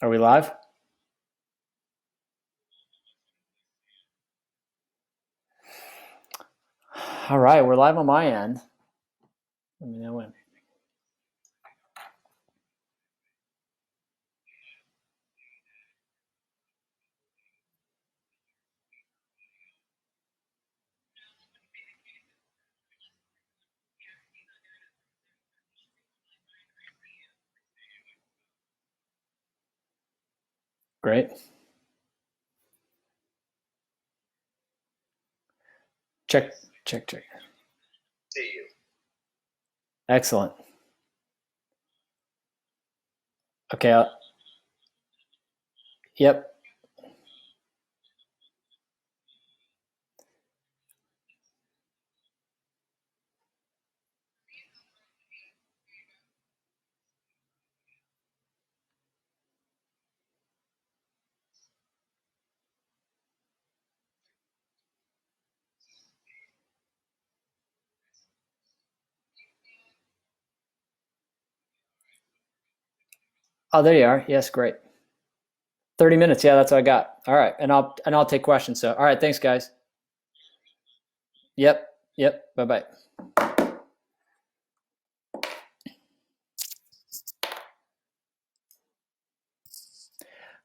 Are we live? All right, we're live on my end. Let me know when. Great. Check, check, check. See you. Excellent. Okay. Yep. Oh, there you are. Yes, great. 30 minutes. Yeah, that's what I got. All right, and I'll take questions. So, all right, thanks, guys. Yep. Yep. Bye bye.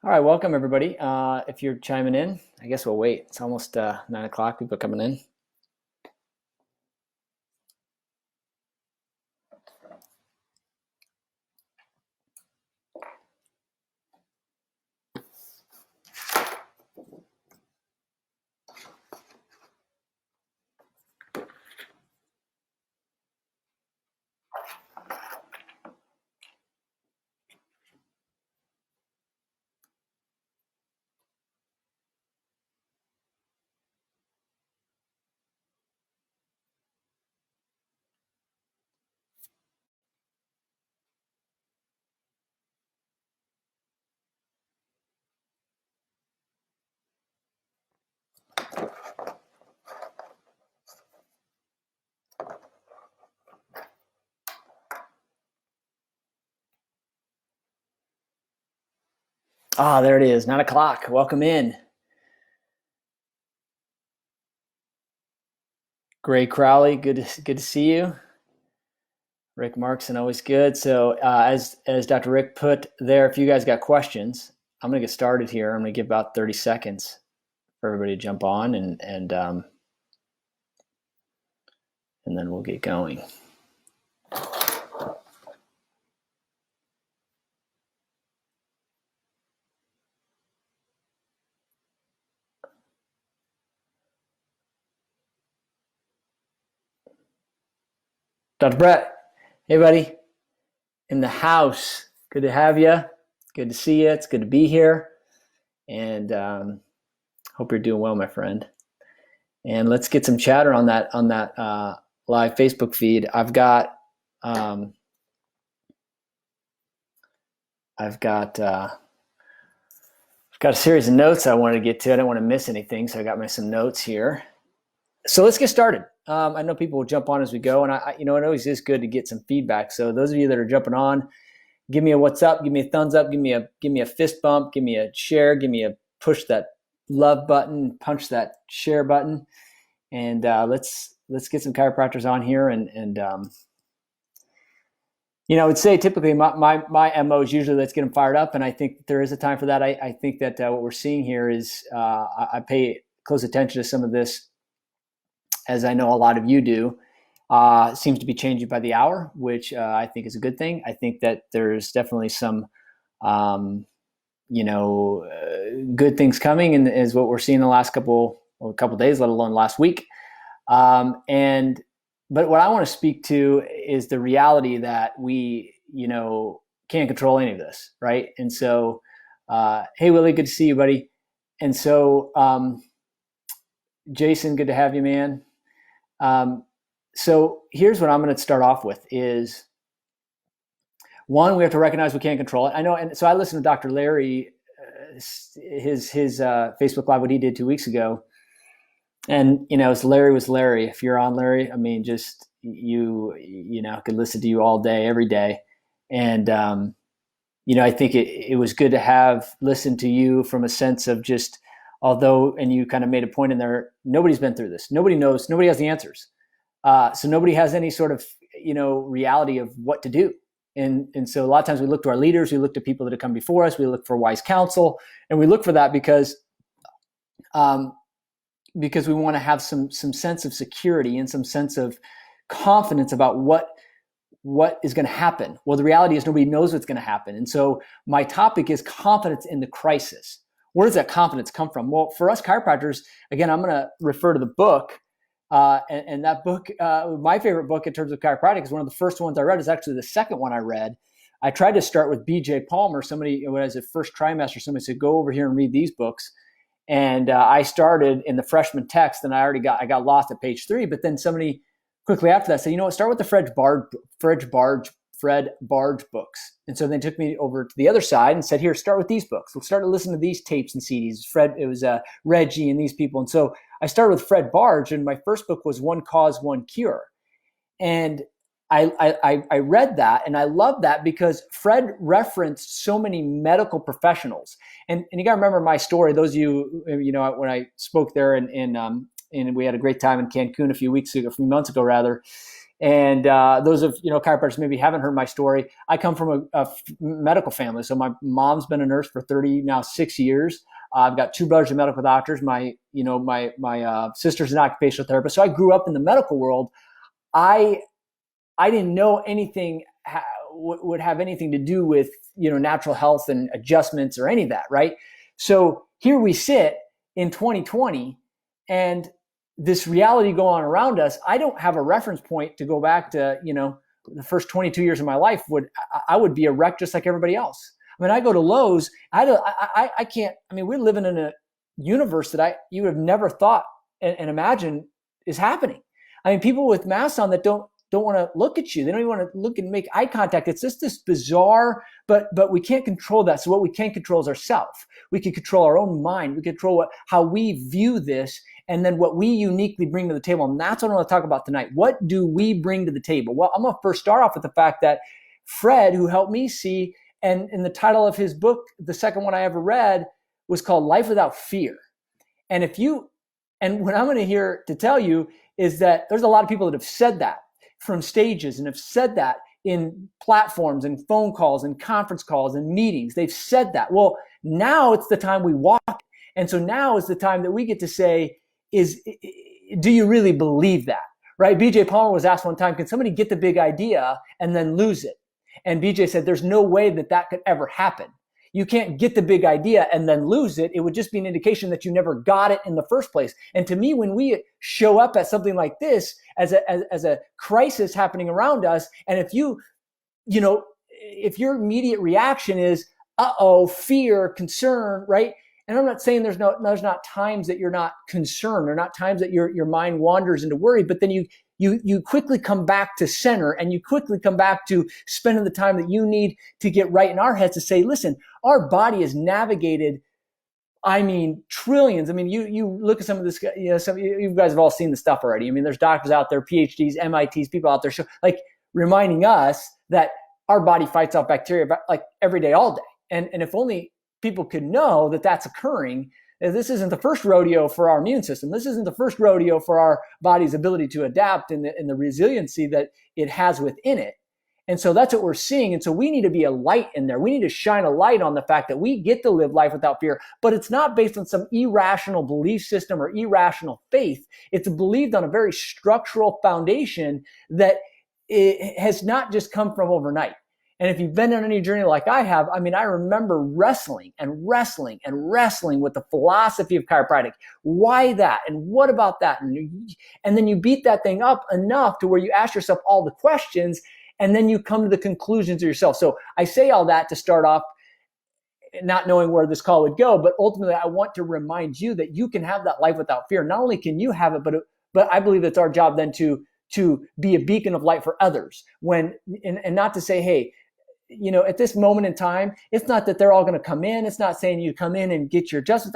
All right, welcome everybody. If you're chiming in, I guess we'll wait. It's almost 9 o'clock. People are coming in. Ah, there it is. 9 o'clock. Welcome in. Gray Crowley, good to see you. Rick Markson, always good. So as Dr. Rick put there, if you guys got questions, I'm going to get started here. I'm going to give about 30 seconds for everybody to jump on, and then we'll get going. Dr. Brett, hey buddy, in the house. Good to have you. Good to see you. It's good to be here, and hope you're doing well, my friend. And let's get some chatter on that live Facebook feed. I've got a series of notes I wanted to get to. I don't want to miss anything, so I got some notes here. So let's get started. I know people will jump on as we go, and it always is good to get some feedback. So those of you that are jumping on, give me a what's up, give me a thumbs up, give me a fist bump, give me a share, give me a push that love button, punch that share button, and let's get some chiropractors on here. And I would say typically my MO is usually let's get them fired up, and I think there is a time for that. I think that what we're seeing here is I pay close attention to some of this, as I know a lot of you do. Seems to be changing by the hour, which I think is a good thing. I think that there's definitely some, good things coming, and is what we're seeing the last couple days, let alone last week. But what I want to speak to is the reality that we, can't control any of this, right? And so, hey Willie, good to see you, buddy. And so, Jason, good to have you, man. So here's what I'm going to start off with is, one, we have to recognize we can't control it. I know, and so I listened to Dr. Larry, his Facebook Live, what he did 2 weeks ago, and it's Larry was Larry. If you're on Larry, I mean, just you could listen to you all day, every day, and I think it was good to have listened to you from a sense of just, although, and you kind of made a point in there, nobody's been through this. Nobody knows, nobody has the answers. So nobody has any sort of, reality of what to do. And so a lot of times we look to our leaders, we look to people that have come before us, we look for wise counsel, and we look for that because we want to have some sense of security and some sense of confidence about what is going to happen. Well, the reality is nobody knows what's going to happen. And so my topic is confidence in the crisis. Where does that confidence come from? Well, for us chiropractors, again, I'm going to refer to the book. And that book, my favorite book in terms of chiropractic, is one of the first ones I read. Is actually the second one I read. I tried to start with B.J. Palmer. Somebody, when I was a first trimester, somebody said, go over here and read these books. And I started in the freshman text, and I got lost at page 3. But then somebody quickly after that said, start with the Fred Barge books. And so they took me over to the other side and said, here, start with these books. Let's start to listen to these tapes and CDs. It was Reggie and these people. And so I started with Fred Barge, and my first book was One Cause, One Cure. And I read that, and I loved that because Fred referenced so many medical professionals. And you got to remember my story. Those of you, when I spoke there and we had a great time in Cancun a few months ago rather. And those of chiropractors maybe haven't heard my story. I come from a medical family. So my mom's been a nurse for 6 years. I've got 2 brothers who are medical doctors. My sister's an occupational therapist. So I grew up in the medical world. I didn't know anything would have anything to do with natural health and adjustments or any of that, right? So here we sit in 2020, and this reality going on around us. I don't have a reference point to go back to the first 22 years of my life. I would be a wreck just like everybody else. I mean, I go to Lowe's. I can't. I mean, we're living in a universe that you would have never thought and imagined is happening. I mean, people with masks on that don't want to look at you. They don't even want to look and make eye contact. It's just this bizarre, but we can't control that. So what we can control is ourselves. We can control our own mind. We control how we view this, and then what we uniquely bring to the table. And that's what I want to talk about tonight. What do we bring to the table? Well, I'm going to first start off with the fact that Fred, who helped me see, and in the title of his book, the second one I ever read, was called Life Without Fear. And what I'm going to hear to tell you is that there's a lot of people that have said that from stages and have said that in platforms and phone calls and conference calls and meetings. They've said that. Well, now it's the time we walk. And so now is the time that we get to say, do you really believe that? Right? BJ Palmer was asked one time, can somebody get the big idea and then lose it? And BJ said, there's no way that could ever happen. You can't get the big idea and then lose it. It would just be an indication that you never got it in the first place. And to me, when we show up at something like this as a crisis happening around us, and if your immediate reaction is, fear, concern, right? And I'm not saying there's not times that you're not concerned or not times that your mind wanders into worry, but then you quickly come back to center, and you quickly come back to spending the time that you need to get right in our heads to say, listen, our body is navigated, trillions. I mean, you look at some of this, you guys have all seen the stuff already. I mean, there's doctors out there, PhDs, MITs, people out there reminding us that our body fights off bacteria like every day, all day. And if only people could know that that's occurring. This isn't the first rodeo for our immune system. This isn't the first rodeo for our body's ability to adapt and the resiliency that it has within it. And so that's what we're seeing. And so we need to be a light in there. We need to shine a light on the fact that we get to live life without fear, but it's not based on some irrational belief system or irrational faith. It's believed on a very structural foundation that it has not just come from overnight. And if you've been on any journey like I have, I remember wrestling with the philosophy of chiropractic. Why that? And what about that? And then you beat that thing up enough to where you ask yourself all the questions, and then you come to the conclusions of yourself. So I say all that to start off, not knowing where this call would go, but ultimately I want to remind you that you can have that life without fear. Not only can you have it, but I believe it's our job then to be a beacon of light for others. And not to say, hey, at this moment in time, it's not that they're all going to come in. It's not saying you come in and get your justice.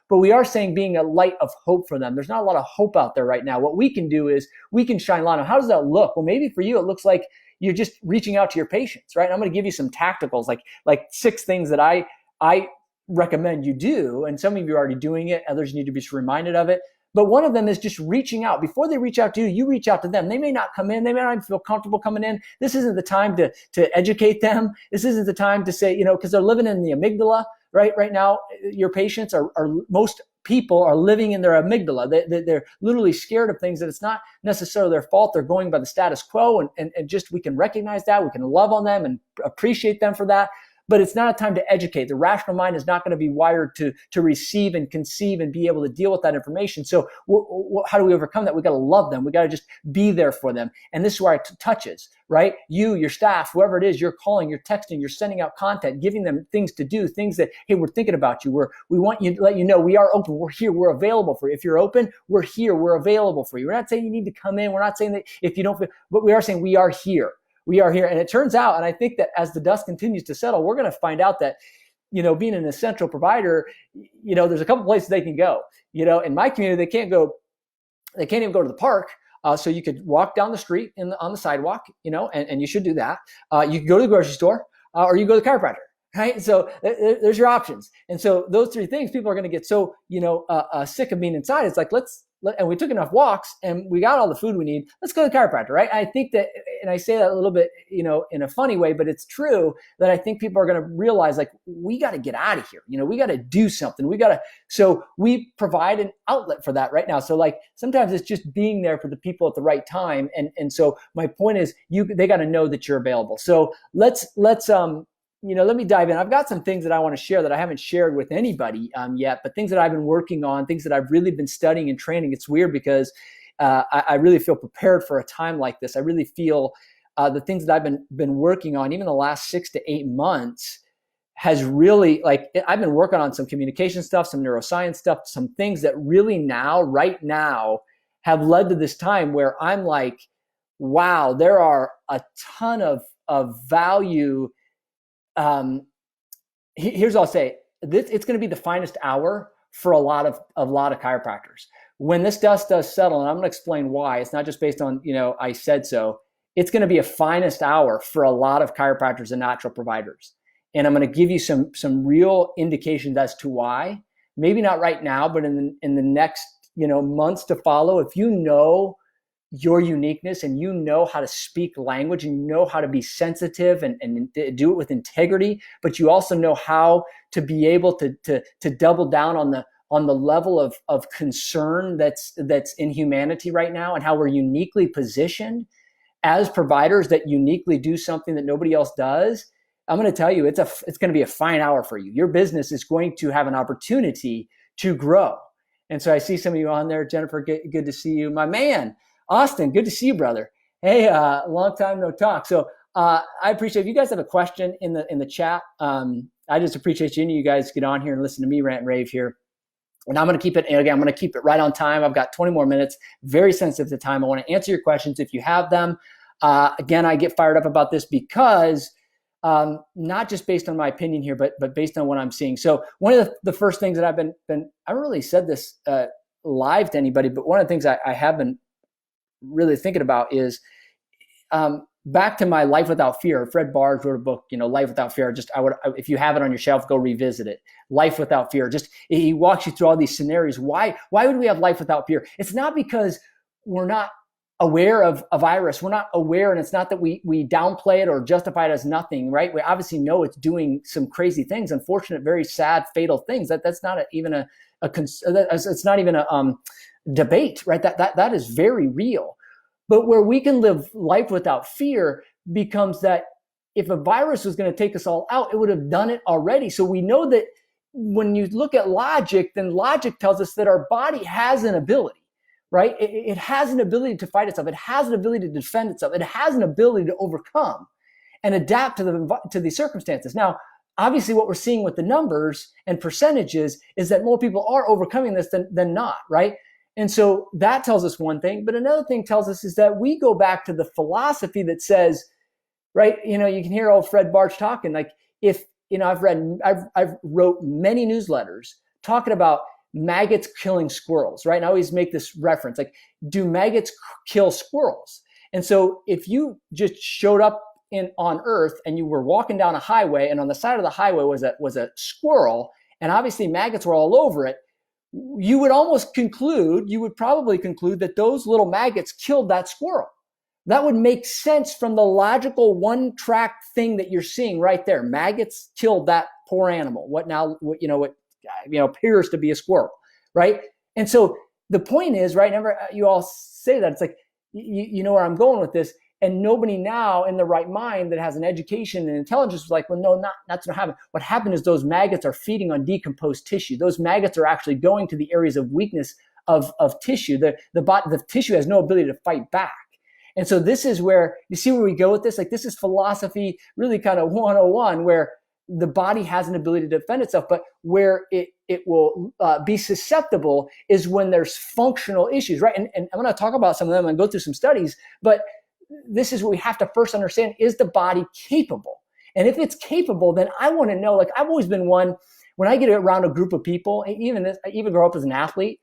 But we are saying being a light of hope for them. There's not a lot of hope out there right now. What we can do is we can shine light on how does that look? Well, maybe for you, it looks like, you're just reaching out to your patients, right? And I'm going to give you some tacticals, like 6 things that I recommend you do. And some of you are already doing it. Others need to be just reminded of it. But one of them is just reaching out. Before they reach out to you, you reach out to them. They may not come in. They may not even feel comfortable coming in. This isn't the time to educate them. This isn't the time to say, because they're living in the amygdala, right? Right now, your patients are most people are living in their amygdala. They're literally scared of things that it's not necessarily their fault. They're going by the status quo, and just we can recognize that. We can love on them and appreciate them for that. But it's not a time to educate. The rational mind is not going to be wired to receive and conceive and be able to deal with that information. So how do we overcome that? We got to love them. We got to just be there for them. And this is where it touches, right? You, your staff, whoever it is, you're calling, you're texting, you're sending out content, giving them things to do, things that, hey, we're thinking about you. We want you to let you know we are open. We're here. We're available for you. If you're open, we're here. We're available for you. We're not saying you need to come in. We're not saying that if you don't feel, but we are saying we are here. We are here. And it turns out, and I think that as the dust continues to settle, we're going to find out that, being an essential provider, there's a couple places they can go. In my community, they can't even go to the park. So you could walk down the street on the sidewalk, and you should do that. You could go to the grocery store, or you can go to the chiropractor. Right. So there's your options. And so those 3 things, people are going to get so, sick of being inside. It's like, and we took enough walks and we got all the food we need. Let's go to the chiropractor. Right. I think that, and I say that a little bit, in a funny way, but it's true that I think people are going to realize, like, we got to get out of here. We got to do something. So we provide an outlet for that right now. So like, sometimes it's just being there for the people at the right time. And so my point is they got to know that you're available. So let's let me dive in. I've got some things that I want to share that I haven't shared with anybody yet, but things that I've been working on, things that I've really been studying and training. It's weird because I really feel prepared for a time like this. I really feel the things that I've been working on, even the last 6 to 8 months, has really, I've been working on some communication stuff, some neuroscience stuff, some things that really right now, have led to this time where I'm like, wow, there are a ton of value. Here's what I'll say. It's going to be the finest hour for a lot of chiropractors. When this dust does settle, and I'm going to explain why, it's not just based on, I said so. It's going to be a finest hour for a lot of chiropractors and natural providers. And I'm going to give you some real indications as to why. Maybe not right now, but in the next, months to follow, if you know your uniqueness and you know how to speak language and you know how to be sensitive and do it with integrity, but you also know how to be able to double down on the level of concern that's in humanity right now, and how we're uniquely positioned as providers that uniquely do something that nobody else does. I'm going to tell you, it's going to be a fine hour for you. Your business is going to have an opportunity to grow. And so I see some of you on there. Jennifer, good to see you. My man, Austin, good to see you, brother. Hey, long time no talk. So I appreciate if you guys have a question in the chat. I just appreciate you guys get on here and listen to me rant and rave here. And I'm going to keep it, and again, I'm going to keep it right on time. I've got 20 more minutes, very sensitive to time. I want to answer your questions if you have them. Again, I get fired up about this because not just based on my opinion here, but based on what I'm seeing. So one of the first things that I've been I haven't really said this live to anybody, but one of the things I have been really thinking about is back to my Life Without Fear. Fred Bars wrote a book, Life Without Fear. If you have it on your shelf, go revisit it. Life Without Fear. He walks you through all these scenarios. Why would we have life without fear? It's not because we're not aware of a virus. We're not aware, and it's not that we downplay it or justify it as nothing, right? We obviously know it's doing some crazy things, unfortunate, very sad, fatal things. That's not even it's not even a debate, right? That is very real. But where we can live life without fear becomes that if a virus was going to take us all out, it would have done it already. So we know that when you look at logic, then logic tells us that our body has an ability, right? It has an ability to fight itself. It has an ability to defend itself. It has an ability to overcome and adapt to the circumstances. Now, obviously what we're seeing with the numbers and percentages is that more people are overcoming this than not, right? And so that tells us one thing, but another thing tells us is that we go back to the philosophy that says, right, you can hear old Fred Barch talking, like if, I've wrote many newsletters talking about maggots killing squirrels, right? And I always make this reference, like, do maggots kill squirrels? And so if you just showed up on Earth and you were walking down a highway, and on the side of the highway was a squirrel, and obviously maggots were all over it, you would probably conclude that those little maggots killed that squirrel. That would make sense from the logical one-track thing that you're seeing right there. Maggots killed that poor animal. What appears to be a squirrel, right? And so the point is, right, whenever you all say that, it's like, you know where I'm going with this, and nobody now in the right mind that has an education and intelligence is like, well, no, that's what happened. What happened is those maggots are feeding on decomposed tissue. Those maggots are actually going to the areas of weakness of tissue. The tissue has no ability to fight back. And so this is where, you see where we go with this? Like, this is philosophy really kind of 101, where the body has an ability to defend itself, but where it will be susceptible is when there's functional issues, right? And I'm going to talk about some of them and go through some studies, but this is what we have to first understand. Is the body capable? And if it's capable, then I want to know, like, I've always been one, when I get around a group of people, even grow up as an athlete,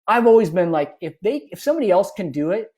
I've always been like, if somebody else can do it,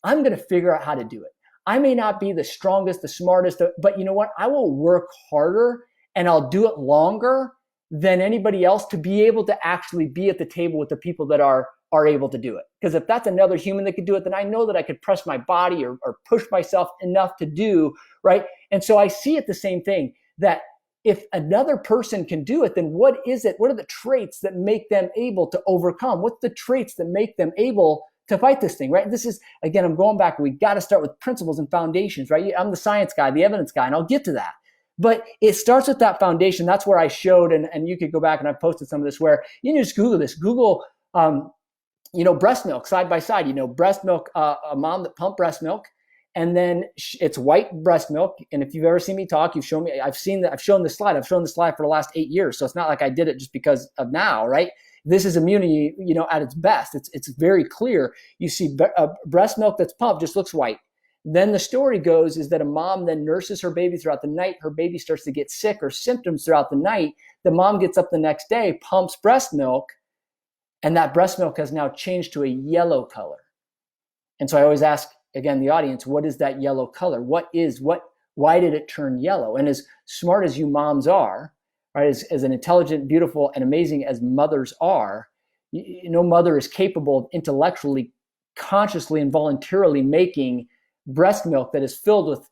I'm going to figure out how to do it. I may not be the strongest, the smartest, but you know what? I will work harder and I'll do it longer than anybody else to be able to actually be at the table with the people that are able to do it. Because if that's another human that could do it, then I know that I could press my body or push myself enough to do, right? And so I see it the same thing, that if another person can do it, then what is it? What are the traits that make them able to overcome? What's the traits that make them able to fight this thing, right? This is, again, I'm going back. We got to start with principles and foundations, right? I'm the science guy, the evidence guy, and I'll get to that. But it starts with that foundation. That's where I showed, and you could go back and I posted some of this, where you can just Google this. Google, breast milk side by side. Breast milk, a mom that pumped breast milk, and then it's white breast milk. And if you've ever seen me talk, you've shown me. I've shown this slide. I've shown this slide for the last 8 years. So it's not like I did it just because of now, right? This is immunity, at its best. It's very clear. You see breast milk that's pumped just looks white. Then the story goes is that a mom then nurses her baby throughout the night. Her baby starts to get sick or symptoms throughout the night. The mom gets up the next day, pumps breast milk, and that breast milk has now changed to a yellow color. And so I always ask, again, the audience, what is that yellow color? Why did it turn yellow? And as smart as you moms are, right, as an intelligent, beautiful, and amazing as mothers are, no mother is capable of intellectually, consciously, and voluntarily making breast milk that is filled with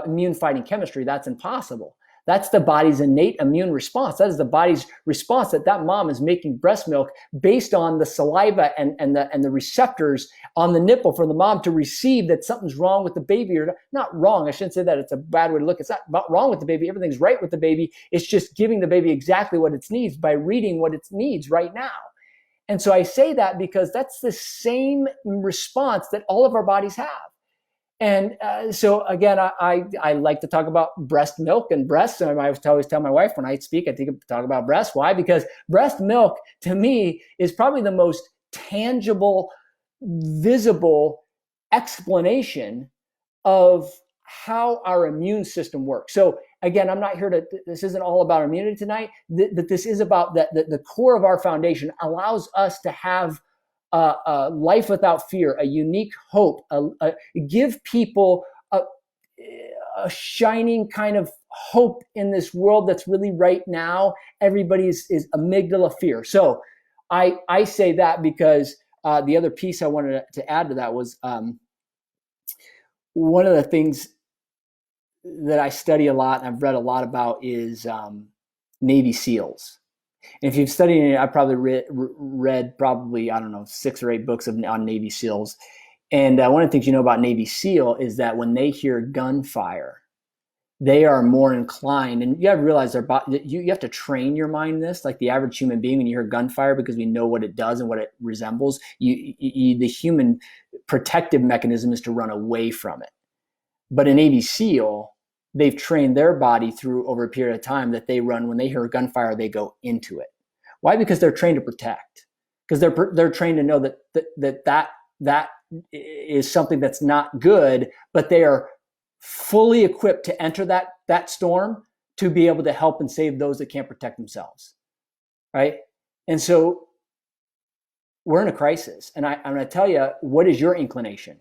immune-fighting chemistry. That's impossible. That's the body's innate immune response. That is the body's response that mom is making breast milk based on the saliva and the receptors on the nipple for the mom to receive that something's wrong with the baby, or not wrong. I shouldn't say that. It's a bad way to look. It's not wrong with the baby. Everything's right with the baby. It's just giving the baby exactly what it needs by reading what it needs right now. And so I say that because that's the same response that all of our bodies have. And so again, I like to talk about breast milk and breasts. And I always tell my wife when I speak, I talk about breasts. Why? Because breast milk to me is probably the most tangible, visible explanation of how our immune system works. So again, I'm not here this isn't all about immunity tonight. This is about the core of our foundation allows us to have a life without fear, a unique hope, give people a shining kind of hope in this world that's really right now. Everybody's is amygdala fear. So I say that because the other piece I wanted to add to that was one of the things that I study a lot and I've read a lot about is Navy SEALs. And if you've studied it, I probably read probably, I don't know, 6 or 8 books on Navy SEALs. And one of the things you know about Navy SEAL is that when they hear gunfire, they are more inclined, and you have to realize you have to train your mind this, like the average human being, when you hear gunfire, because we know what it does and what it resembles, the human protective mechanism is to run away from it. But a Navy SEAL, they've trained their body through over a period of time that they run, when they hear gunfire, they go into it. Why? Because they're trained to protect. Because they're trained to know that is something that's not good, but they are fully equipped to enter that storm to be able to help and save those that can't protect themselves. Right? And so we're in a crisis. And I'm going to tell you, what is your inclination?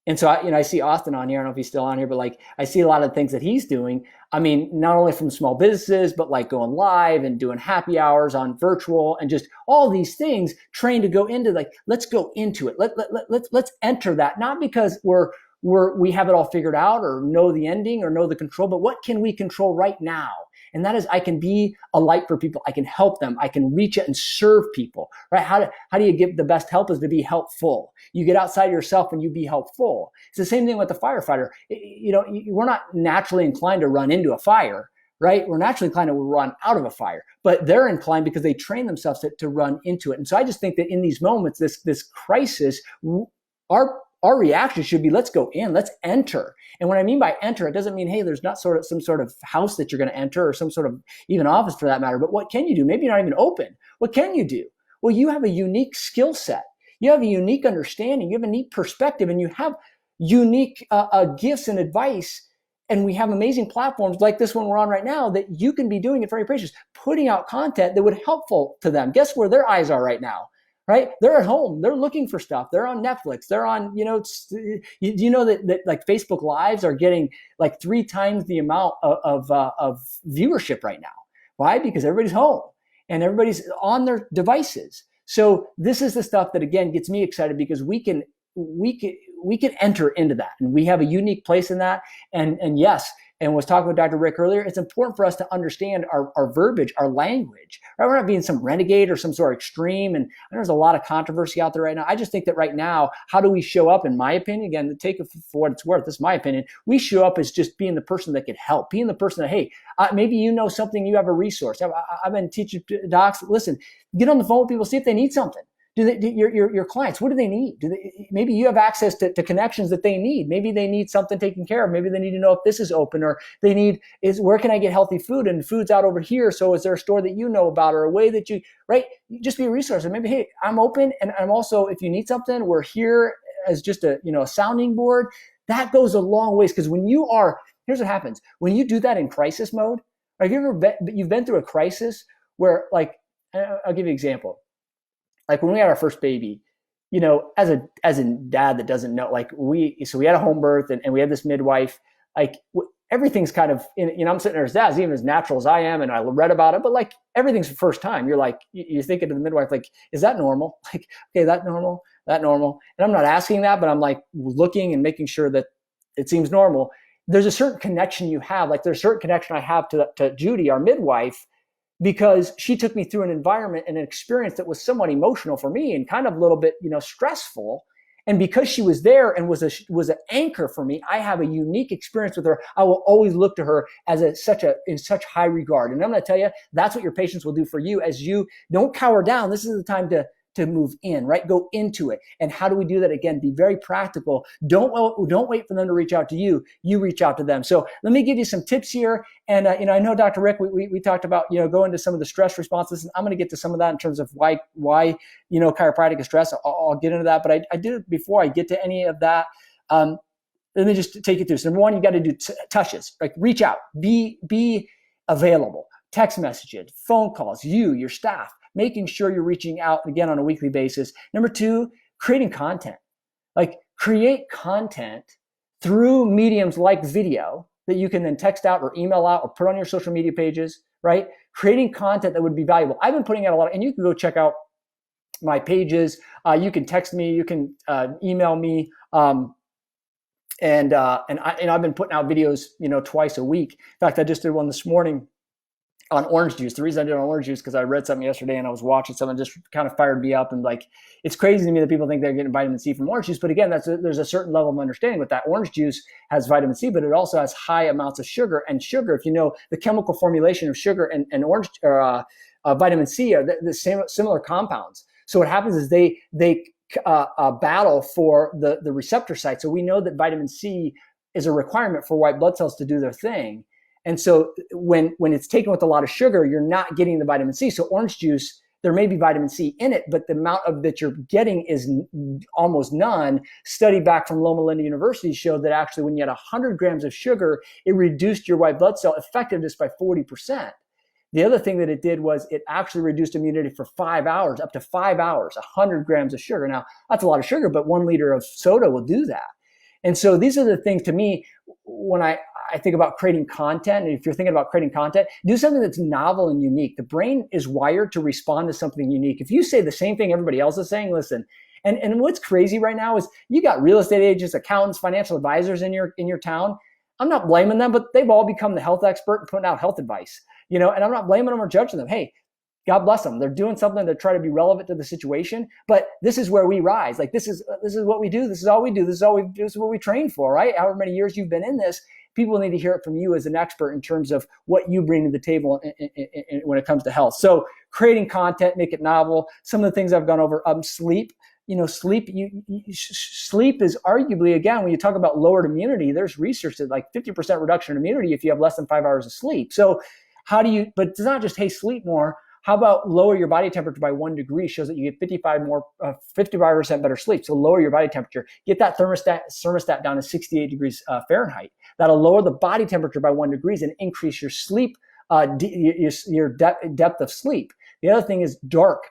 And so I see Austin on here. I don't know if he's still on here, but like I see a lot of things that he's doing. I mean, not only from small businesses, but like going live and doing happy hours on virtual and just all these things trained to go into like, let's go into it. Let's enter that. Not because we have it all figured out or know the ending or know the control, but what can we control right now? And that is, I can be a light for people. I can help them. I can reach out and serve people, right? How do you give the best help is to be helpful. You get outside yourself and you be helpful. It's the same thing with the firefighter. We're not naturally inclined to run into a fire, right? We're naturally inclined to run out of a fire, but they're inclined because they train themselves to run into it. And so I just think that in these moments, this crisis, our reaction should be, let's go in, let's enter. And what I mean by enter, it doesn't mean, hey, there's not some sort of house that you're going to enter or some sort of even office for that matter. But what can you do? Maybe you're not even open. What can you do? Well, you have a unique skill set. You have a unique understanding. You have a neat perspective, and you have unique gifts and advice. And we have amazing platforms like this one we're on right now that you can be doing it very precious, putting out content that would be helpful to them. Guess where their eyes are right now? Right? They're at home. They're looking for stuff. They're on Netflix. They're on, you know that like Facebook Lives are getting like 3 times the amount of viewership right now. Why? Because everybody's home and everybody's on their devices. So this is the stuff that again gets me excited because we can enter into that, and we have a unique place in that. And yes. And was talking with Dr. Rick earlier, it's important for us to understand our verbiage, our language. Right? We're not being some renegade or some sort of extreme. And there's a lot of controversy out there right now. I just think that right now, how do we show up, in my opinion, again, take it for what it's worth, this is my opinion, we show up as just being the person that could help, being the person that, hey, maybe you know something, you have a resource. I've been teaching docs, listen, get on the phone with people, see if they need something. Your clients, what do they need? Maybe you have access to connections that they need. Maybe they need something taken care of. Maybe they need to know if this is open, or they need where can I get healthy food, and food's out over here. So is there a store that you know about, or a way that right? Just be a resource. And maybe, hey, I'm open, and I'm also, if you need something, we're here as just a sounding board. That goes a long ways, because here's what happens when you do that in crisis mode. Have you ever you've been through a crisis where, like, I'll give you an example. Like when we had our first baby, as a dad that doesn't know, like we had a home birth and we had this midwife, like everything's kind of, I'm sitting there as dad, even as natural as I am. And I read about it, but like everything's the first time. You're like, you're thinking to the midwife, like, is that normal? Like, okay, that normal. And I'm not asking that, but I'm like looking and making sure that it seems normal. There's a certain connection you have. Like there's a certain connection I have to Judy, our midwife, because she took me through an environment and an experience that was somewhat emotional for me and kind of a little bit, stressful. And because she was there and was an anchor for me, I have a unique experience with her. I will always look to her as in such high regard. And I'm going to tell you, that's what your patients will do for you. As you don't cower down, this is the time to move in, right? Go into it. And how do we do that? Again, be very practical. Don't wait for them to reach out to you. You reach out to them. So let me give you some tips here. And, I know Dr. Rick, we talked about, go into some of the stress responses, and I'm going to get to some of that in terms of why chiropractic is stress. I'll get into that, but I did it before I get to any of that. Let me just take you through. So number one, you got to do touches, like reach out, be available, text messages, phone calls, your staff, making sure you're reaching out again on a weekly basis. Number two, creating content. Like create content through mediums like video that you can then text out or email out or put on your social media pages, right? Creating content that would be valuable. I've been putting out a lot, and you can go check out my pages. You can text me, you can email me. And I've been putting out videos, twice a week. In fact, I just did one this morning on orange juice. The reason I did it on orange juice because I read something yesterday and I was watching something just kind of fired me up, and like it's crazy to me that people think they're getting vitamin C from orange juice. But again, there's a certain level of understanding with that. Orange juice has vitamin C, but it also has high amounts of sugar. And sugar, if you know the chemical formulation of sugar and orange or vitamin C are the same similar compounds. So what happens is they battle for the receptor site. So we know that vitamin C is a requirement for white blood cells to do their thing. And so when it's taken with a lot of sugar, you're not getting the vitamin C. So orange juice, there may be vitamin C in it, but the amount of that you're getting is almost none. Study back from Loma Linda University showed that actually when you had 100 grams of sugar, it reduced your white blood cell effectiveness by 40%. The other thing that it did was it actually reduced immunity for 5 hours, up to 5 hours, 100 grams of sugar. Now, that's a lot of sugar, but 1 liter of soda will do that. And so these are the things to me when I think about creating content. And if you're thinking about creating content, do something that's novel and unique. The brain is wired to respond to something unique. If you say the same thing everybody else is saying, listen, and what's crazy right now is you got real estate agents, accountants, financial advisors in your town. I'm not blaming them, but they've all become the health expert and putting out health advice, and I'm not blaming them or judging them. Hey, God bless them. They're doing something to try to be relevant to the situation, but this is where we rise. Like this is what we do. This is all we do. This is what we train for, right? However many years you've been in this, people need to hear it from you as an expert in terms of what you bring to the table when it comes to health. So creating content, make it novel. Some of the things I've gone over, sleep. Sleep is arguably, again, when you talk about lowered immunity, there's research that like 50% reduction in immunity if you have less than 5 hours of sleep. So but it's not just, hey, sleep more. How about lower your body temperature by 1 degree? Shows that you get 55% better sleep. So lower your body temperature. Get that thermostat down to 68 degrees Fahrenheit. That'll lower the body temperature by 1 degree and increase your sleep, your depth of sleep. The other thing is dark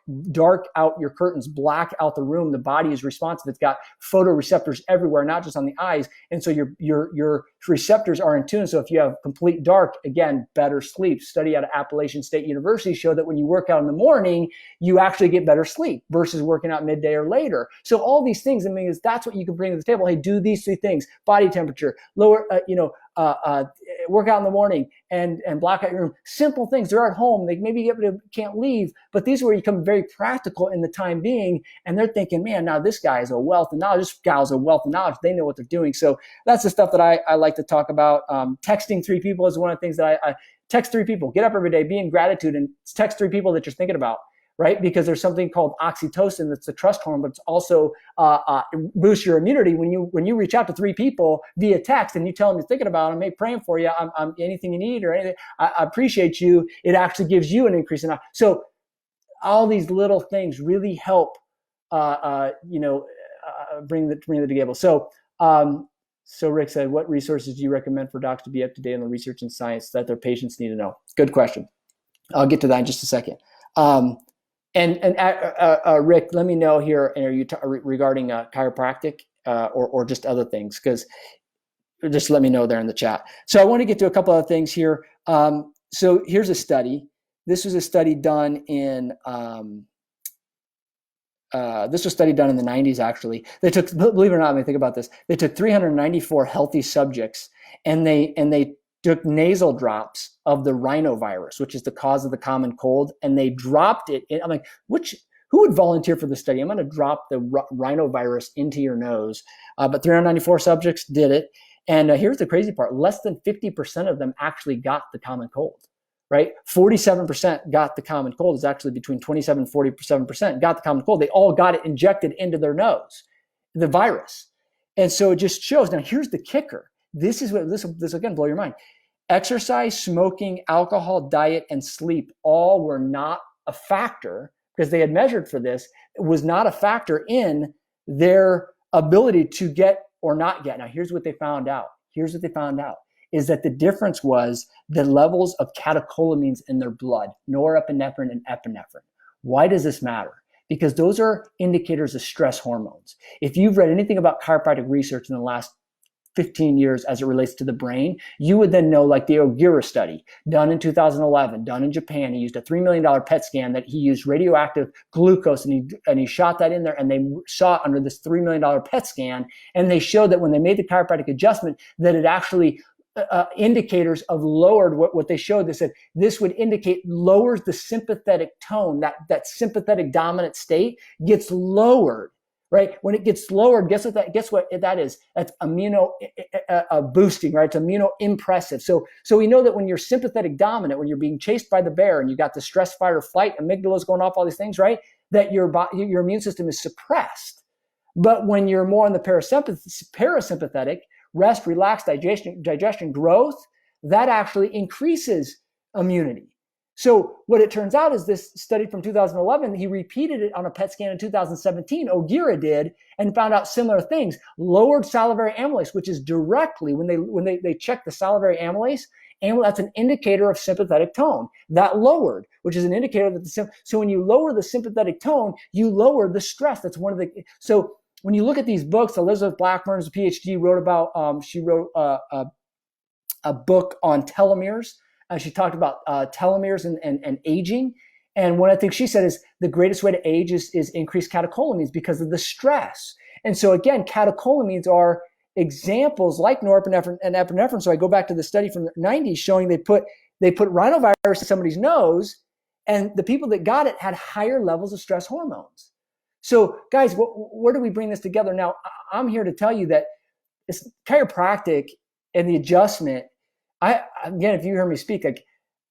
out your curtains, black out the room. The body is responsive. It's got photoreceptors everywhere, not just on the eyes. And so your receptors are in tune. So if you have complete dark, again, better sleep. Study out of Appalachian State University showed that when you work out in the morning, you actually get better sleep versus working out midday or later. So all these things, that's what you can bring to the table. Hey, do these 3 things: body temperature, lower, work out in the morning, and block out your room. Simple things. They're at home. They maybe can't leave, but these are where you become very practical in the time being. And they're thinking, man, now this guy is a wealth of knowledge. This gal's a wealth of knowledge. They know what they're doing. So that's the stuff that I like to talk about. Texting 3 people is one of the things that I text 3 people. Get up every day, be in gratitude, and text 3 people that you're thinking about. Right? Because there's something called oxytocin that's the trust hormone, but it's also boosts your immunity when you reach out to 3 people via text and you tell them you're thinking about them, hey, praying for you, I'm anything you need or anything, I appreciate you. It actually gives you an increase in. So all these little things really help, bring the table. So Rick said, what resources do you recommend for docs to be up to date on the research and science that their patients need to know? Good question. I'll get to that in just a second. Rick, let me know here. Are you regarding chiropractic or just other things? Because just let me know there in the chat. So I want to get to a couple of things here. So here's a study. This was a study done in the 90s. Actually, they took, believe it or not, I mean, think about this. They took 394 healthy subjects, and they took nasal drops of the rhinovirus, which is the cause of the common cold, and they dropped it in. I'm like, who would volunteer for the study? I'm going to drop the rhinovirus into your nose. But 394 subjects did it. And here's the crazy part. Less than 50% of them actually got the common cold, right? 47% got the common cold. It's actually between 27 and 47% got the common cold. They all got it injected into their nose, the virus. And so it just shows. Now, here's the kicker. This again, blow your mind. Exercise, smoking, alcohol, diet, and sleep all were not a factor, because they had measured for this. It was not a factor in their ability to get or not get. Now, here's what they found out. Is that the difference was the levels of catecholamines in their blood, norepinephrine and epinephrine. Why does this matter? Because those are indicators of stress hormones. If you've read anything about chiropractic research in the last 15 years as it relates to the brain, you would then know, like the Ogira study done in 2011, done in Japan. He used a $3 million PET scan that he used radioactive glucose, and he shot that in there, and they saw it under this $3 million PET scan, and they showed that when they made the chiropractic adjustment, that it actually indicators of lowered what they showed. They said this would indicate lowers the sympathetic tone, that sympathetic dominant state gets lowered. Right? When it gets lowered, guess what that is? That's immuno boosting, right? It's immunoimpressive. So we know that when you're sympathetic dominant, when you're being chased by the bear and you got the stress, fight, or flight, amygdala's going off, all these things, right? That your immune system is suppressed. But when you're more in the parasympathetic, rest, relax, digestion, growth, that actually increases immunity. So what it turns out is this study from 2011, he repeated it on a PET scan in 2017, Ogira did, and found out similar things. Lowered salivary amylase, which is directly, when they check the salivary amylase, that's an indicator of sympathetic tone. That lowered, which is an indicator that so when you lower the sympathetic tone, you lower the stress. That's one of the, so when you look at these books, Elizabeth Blackburn's a PhD wrote about, she wrote a book on telomeres. She talked about telomeres and aging. And what I think she said is the greatest way to age is increase catecholamines because of the stress. And so again, catecholamines are examples like norepinephrine and epinephrine. So I go back to the study from the 90s showing they put rhinovirus in somebody's nose, and the people that got it had higher levels of stress hormones. So guys, where do we bring this together? Now, I'm here to tell you that it's chiropractic and the adjustment. Again, if you hear me speak, like,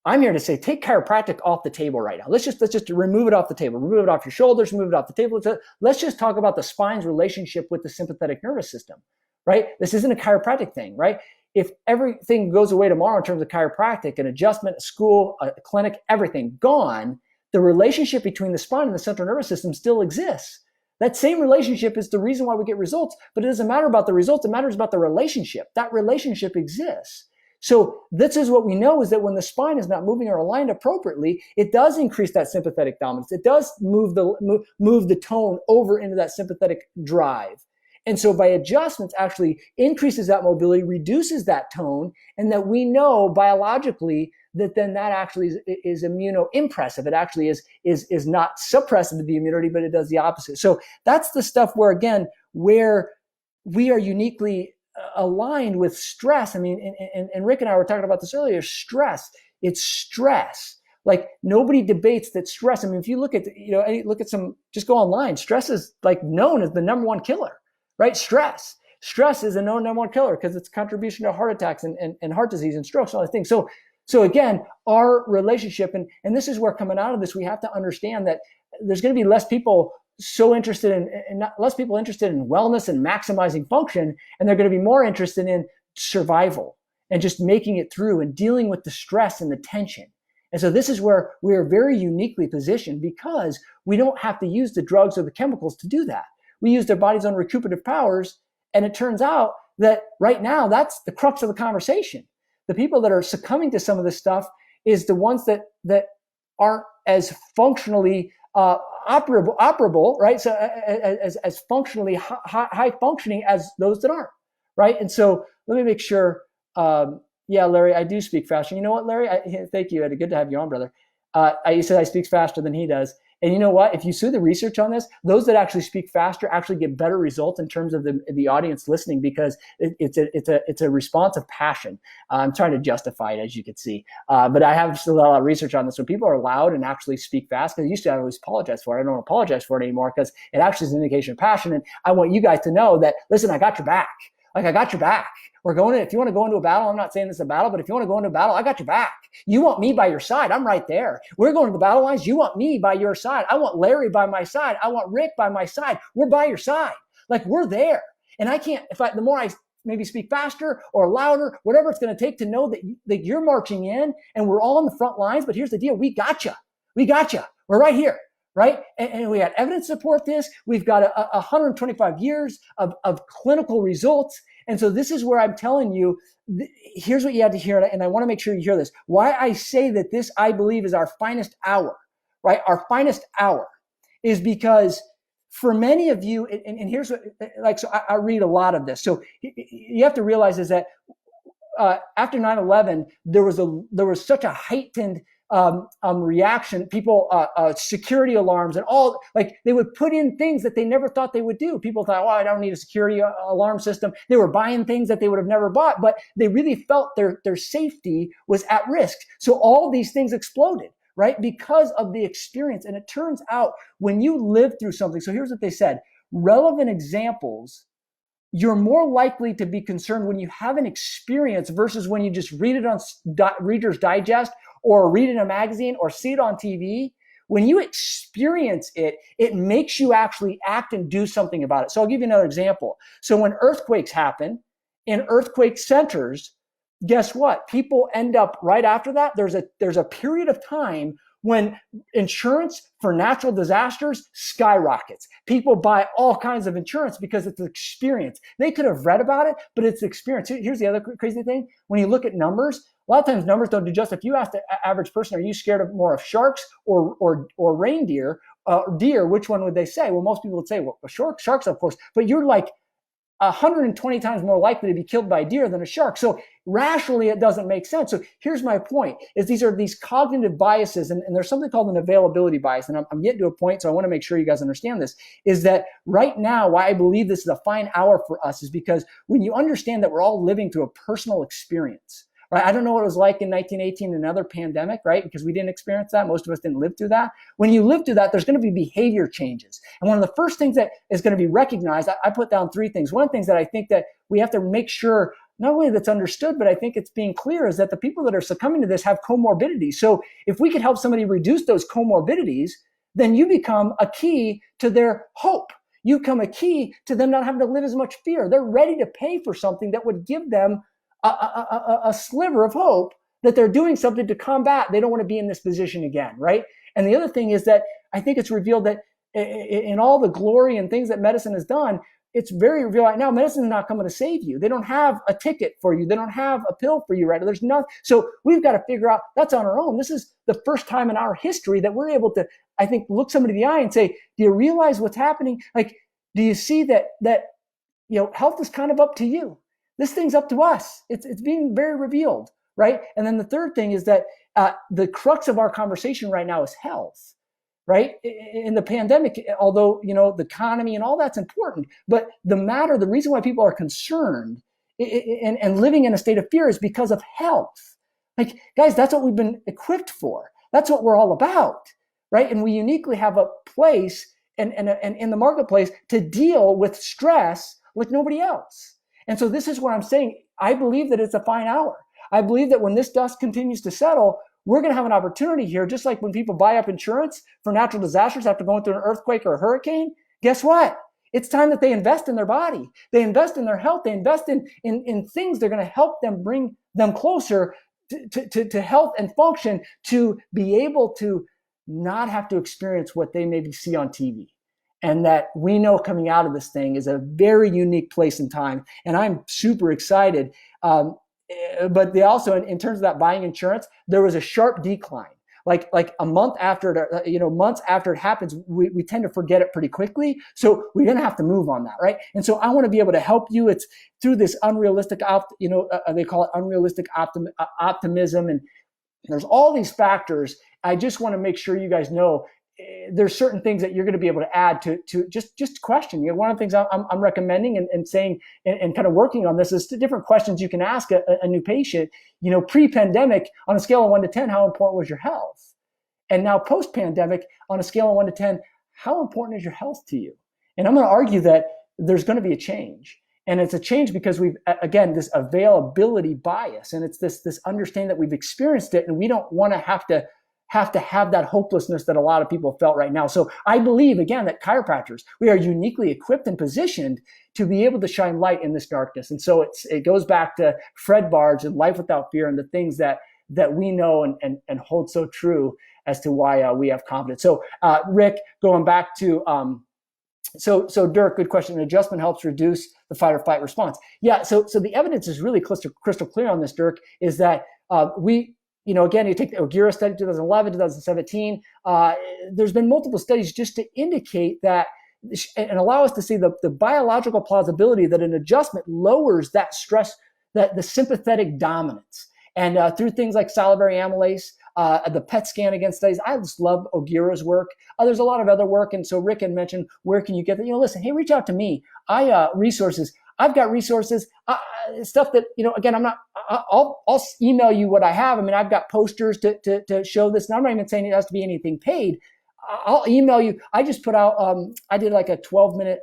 I'm here to say, take chiropractic off the table right now. Let's just remove it off the table. Remove it off your shoulders, remove it off the table. Let's just talk about the spine's relationship with the sympathetic nervous system, right? This isn't a chiropractic thing, right? If everything goes away tomorrow in terms of chiropractic, an adjustment, a school, a clinic, everything gone, the relationship between the spine and the central nervous system still exists. That same relationship is the reason why we get results, but it doesn't matter about the results. It matters about the relationship. That relationship exists. So this is what we know, is that when the spine is not moving or aligned appropriately, it does increase that sympathetic dominance. It does move the tone over into that sympathetic drive. And so by adjustments actually increases that mobility, reduces that tone, and that we know biologically that then that actually is immunoimpressive. It actually is not suppressive of the immunity, but it does the opposite. So that's the stuff where we are uniquely aligned with stress. I mean, and Rick and I were talking about this earlier, stress. It's stress. Like, nobody debates that stress. I mean, if you look at, just go online, stress is like known as the number one killer, right? Stress is a known number one killer because it's contribution to heart attacks and heart disease and strokes and all these things. So again, our relationship, and this is where, coming out of this, we have to understand that there's going to be less people interested in wellness and maximizing function, and they're going to be more interested in survival and just making it through and dealing with the stress and the tension. And so this is where we are very uniquely positioned, because we don't have to use the drugs or the chemicals to do that. We use their body's own recuperative powers, and it turns out that right now that's the crux of the conversation. The people that are succumbing to some of this stuff is the ones that aren't as functionally operable, right? So as functionally high functioning as those that aren't, right? And so let me make sure. Yeah, Larry, I do speak faster. You know what, Larry? Thank you. Good to have you on, brother. You said I speak faster than he does. And you know what? If you see the research on this, those that actually speak faster actually get better results in terms of the audience listening, because it's a response of passion. I'm trying to justify it, as you can see. But I have still a lot of research on this. When people are loud and actually speak fast, because I always apologize for it. I don't apologize for it anymore, because it actually is an indication of passion. And I want you guys to know that, listen, I got your back. Like, I got your back. If you want to go into a battle, I'm not saying this is a battle, but if you want to go into a battle, I got your back. You want me by your side, I'm right there. We're going to the battle lines. You want me by your side. I want Larry by my side. I want Rick by my side. We're by your side. Like, we're there. And I can't, the more I maybe speak faster or louder, whatever it's going to take to know that you're marching in and we're all on the front lines. But here's the deal. We got you. We're right here. Right? And we got evidence to support this. We've got 125 years of clinical results. And so this is where I'm telling you, here's what you have to hear. And I want to make sure you hear this. Why I say that this, I believe, is our finest hour, right? Our finest hour is because for many of you, and here's what, so I read a lot of this. So you have to realize is that after 9/11, there was such a heightened reaction. People, security alarms and all, like, they would put in things that they never thought they would do. People thought, well, I don't need a security alarm system. They were buying things that they would have never bought, but they really felt their safety was at risk. So all these things exploded, right? Because of the experience. And it turns out when you live through something, so here's what they said, relevant examples, you're more likely to be concerned when you have an experience versus when you just read it on Reader's Digest or read it in a magazine or see it on TV. When you experience it, it makes you actually act and do something about it. So I'll give you another example. So when earthquakes happen in earthquake centers, guess what? People end up right after that. There's a period of time when insurance for natural disasters skyrockets. People buy all kinds of insurance because it's experience. They could have read about it, but it's experience. Here's the other crazy thing. When you look at numbers, a lot of times numbers don't do justice. If you ask the average person, are you scared more of sharks or reindeer deer, which one would they say? Well, most people would say, well, sharks, of course, but you're like 120 times more likely to be killed by a deer than a shark. So rationally, it doesn't make sense. So here's my point, is these are these cognitive biases, and there's something called an availability bias. And I'm getting to a point, so I want to make sure you guys understand this, is that right now, why I believe this is a fine hour for us is because when you understand that we're all living through a personal experience, right? I don't know what it was like in 1918, another pandemic, right? Because we didn't experience that. Most of us didn't live through that. When you live through that, there's going to be behavior changes. And one of the first things that is going to be recognized, I put down 3 things. One of the things that I think that we have to make sure, not only that's understood, but I think it's being clear, is that the people that are succumbing to this have comorbidities. So if we could help somebody reduce those comorbidities, then you become a key to their hope. You become a key to them not having to live as much fear. They're ready to pay for something that would give them a sliver of hope that they're doing something to combat. They don't want to be in this position again, right? And the other thing is that I think it's revealed that in all the glory and things that medicine has done, it's very real right now. Medicine is not coming to save you. They don't have a ticket for you. They don't have a pill for you, right? There's nothing. So we've got to figure out that's on our own. This is the first time in our history that we're able to, I think, look somebody in the eye and say, do you realize what's happening? Like, do you see that health is kind of up to you? This thing's up to us. It's being very revealed, right? And then the third thing is that the crux of our conversation right now is health, right? In the pandemic, although, the economy and all that's important, but the reason why people are concerned and living in a state of fear is because of health. Like, guys, that's what we've been equipped for. That's what we're all about, right? And we uniquely have a place and in the marketplace to deal with stress like nobody else. And so this is what I'm saying. I believe that it's a fine hour. I believe that when this dust continues to settle, we're going to have an opportunity here, just like when people buy up insurance for natural disasters after going through an earthquake or a hurricane. Guess what? It's time that they invest in their body. They invest in their health. They invest in things that are going to help them bring them closer to health and function, to be able to not have to experience what they maybe see on TV. And that we know coming out of this thing is a very unique place and time. And I'm super excited. But they also, in terms of that buying insurance, there was a sharp decline. Like a month after it, months after it happens, we tend to forget it pretty quickly. So we're going to have to move on that, right? And so I want to be able to help you. It's through this unrealistic, they call it unrealistic optimism. And there's all these factors. I just want to make sure you guys know there's certain things that you're going to be able to add to just question. One of the things I'm recommending and saying and kind of working on this is the different questions you can ask a new patient. Pre-pandemic, on a scale of 1 to 10, how important was your health? And now post-pandemic, on a scale of 1 to 10, how important is your health to you? And I'm going to argue that there's going to be a change. And it's a change because we've, again, this availability bias, and it's this understanding that we've experienced it, and we don't want to have that hopelessness that a lot of people felt right now. So I believe, again, that chiropractors, we are uniquely equipped and positioned to be able to shine light in this darkness. And so it goes back to Fred Bard's and Life Without Fear and the things that we know and hold so true as to why we have confidence. So Rick, going back to, so Dirk, good question. Adjustment helps reduce the fight or flight response. Yeah, so the evidence is really crystal clear on this, Dirk, is that again, you take the Ogira study, 2011, 2017, there's been multiple studies just to indicate that and allow us to see the biological plausibility that an adjustment lowers that stress, that the sympathetic dominance. And through things like salivary amylase, the PET scan against studies, I just love Ogira's work. There's a lot of other work. And so Rick had mentioned, where can you get that? Listen, hey, reach out to me. I've got resources, stuff that, again, I'll email you what I have. I mean, I've got posters to show this. And I'm not even saying it has to be anything paid. I'll email you. I just put out, I did like a 12-minute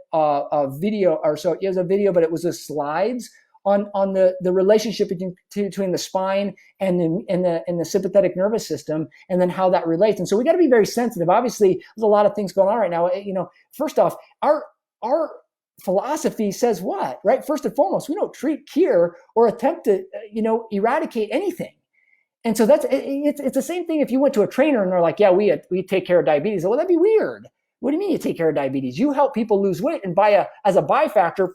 video or so. It was a video, but it was the slides on the relationship between the spine and the sympathetic nervous system, and then how that relates. And so we got to be very sensitive. Obviously, there's a lot of things going on right now. First off, our philosophy says what, right? First and foremost, we don't treat, cure, or attempt to, eradicate anything. And so it's the same thing if you went to a trainer and they're like, yeah, we take care of diabetes. Well, that'd be weird. What do you mean you take care of diabetes? You help people lose weight, and as a byfactor,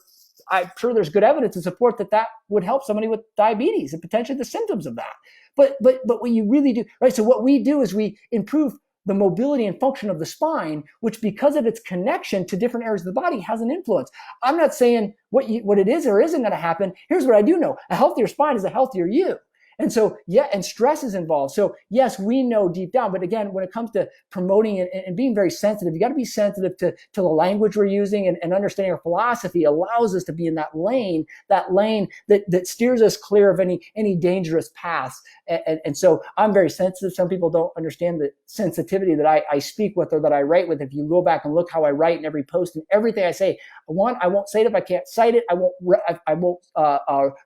I'm sure there's good evidence to support that would help somebody with diabetes and potentially the symptoms of that. But what you really do, right? So what we do is we improve the mobility and function of the spine, which because of its connection to different areas of the body has an influence. I'm not saying what it is or isn't going to happen. Here's what I do know. A healthier spine is a healthier you. And so, yeah, and stress is involved. So yes, we know deep down, but again, when it comes to promoting and being very sensitive, you got to be sensitive to the language we're using, and understanding our philosophy allows us to be in that lane that steers us clear of any dangerous paths. And so I'm very sensitive. Some people don't understand the sensitivity that I speak with or that I write with. If you go back and look how I write in every post and everything I say, I won't say it if I can't cite it. I won't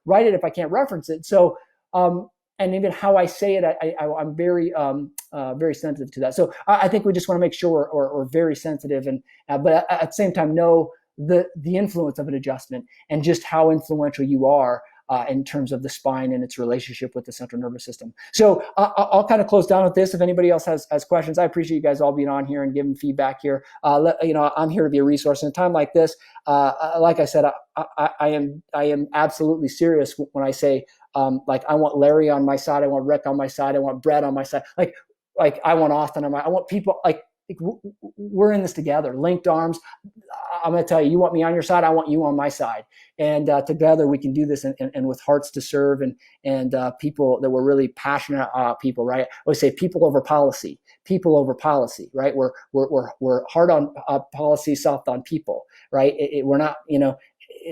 write it if I can't reference it. So, and even how I say it, I'm very sensitive to that. So I think we just want to make sure we're very sensitive, but at the same time know the influence of an adjustment and just how influential you are in terms of the spine and its relationship with the central nervous system. So I'll kind of close down with this. If anybody else has questions, I appreciate you guys all being on here and giving feedback here. I'm here to be a resource in a time like this. Like I said, I am absolutely serious when I say, like, I want Larry on my side, I want Rick on my side, I want Brett on my side, like I want Austin on my, I want people like we're in this together, linked arms. I'm going to tell you, you want me on your side, I want you on my side, and together we can do this, and with hearts to serve, and people that we're really passionate people, right? I always say people over policy, right? We're hard on policy, soft on people, right? We're not,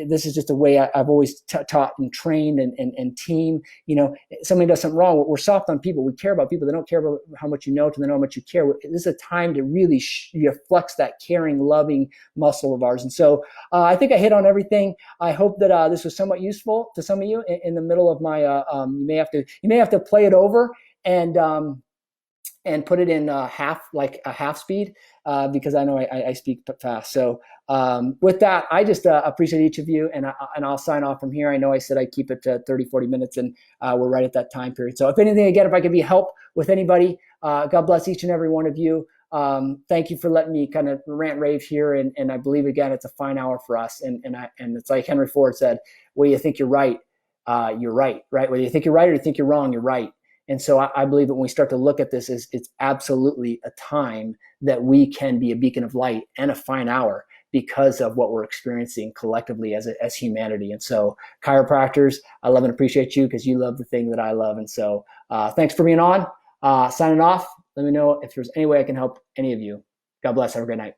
this is just a way I've always taught and trained and team. Somebody does something wrong, we're soft on people. We care about people. They don't care about how much you know till they know how much you care. This is a time to really flex that caring, loving muscle of ours. And so I think I hit on everything. I hope that this was somewhat useful to some of you. In the middle of my, you may have to play it over and put it in a half speed, because I know I speak fast. So with that, I just appreciate each of you, and I'll sign off from here. I know I said I'd keep it to 30, 40 minutes, and we're right at that time period. So if anything, again, if I could be help with anybody, God bless each and every one of you. Thank you for letting me kind of rant rave here, and I believe, again, it's a fine hour for us. And it's like Henry Ford said, whether you think you're right, right? Whether you think you're right or you think you're wrong, you're right. And so I believe that when we start to look at this, it's absolutely a time that we can be a beacon of light and a fine hour because of what we're experiencing collectively as humanity. And so chiropractors, I love and appreciate you because you love the thing that I love. And so thanks for being on. Signing off. Let me know if there's any way I can help any of you. God bless. Have a great night.